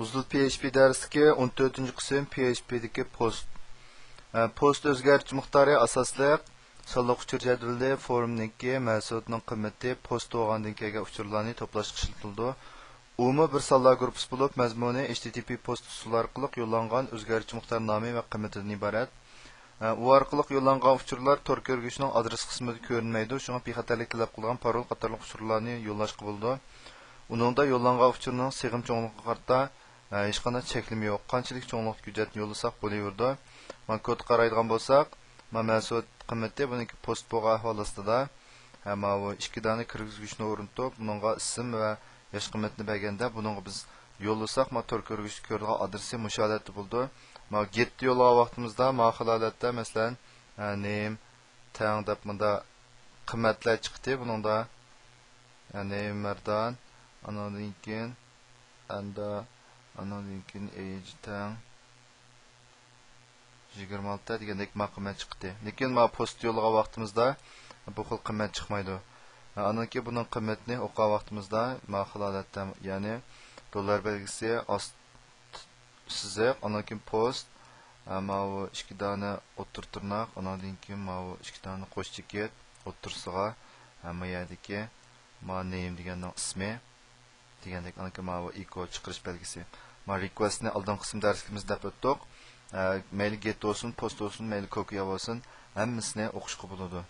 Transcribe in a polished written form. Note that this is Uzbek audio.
Uzun PHP darsidagi 14 qism PHP'dagi post. Post o'zgartirish miqdori asosliq sonliq uchur jadvalida forumniki mahsulotning qiymati post bo'lgandan kelgan uchurlarni to'plashga ishlatildi. Umi bir sonlar gruppasi bo'lib, mazmuni HTTP post usuli orqali yo'llangan o'zgartirish miqdori nomi va qiymatidan iborat. U orqali yo'llangan uchurlar tor ko'rgishning adres qismida ko'rinmaydi. Shunga bexatarlik talab qilgan parol qatorliq uchurlarni yo'llashga bo'ldi. Uningda yo'llangan uchurning sig'im cho'ngligiga qarata hech qanday cheklimi yo'q. Qanchalik cho'ngliq hujjatni yo'llasak bo'laverdi. Men kod qaraydigan bo'lsak, mahsulot qiymati buniki post bo'lgan ahvol ostida, hamma bu ikki dona kirgizgichni o'rnatib, buningga ism va yosh qiymatni berganda, buningga biz yo'llasak, motor ko'rgich ko'rgan adresi musholatda bo'ldi. Ma get yo'llagan vaqtimizda ma holatda, masalan, name tang deb bunda qiymatlar chiqdi. Buningda name mardan, andan keyin age tang 26 degandek qiymat chiqdi. Lekin ma post yo'llagan vaqtimizda bu xil qiymat chiqmaydi. Anaki buning qiymatini o'qigan vaqtimizda ma holatda, ya'ni dollar belgisi ost siziq, anaki post, ma bu ikki dona o'tir tirnoq, andan keyin ma bu ikki dona qo'sh cheket o'tirsiga, hamma yerdagi ma name deganning ismi degandek anaki ma bu echo chiqarish belgisi. Ma requestni oldin qism darsimizda o'tdik. Mail get olsun, post olsun, mail kopiya olsun, hammasini o'qishga bo'ladi.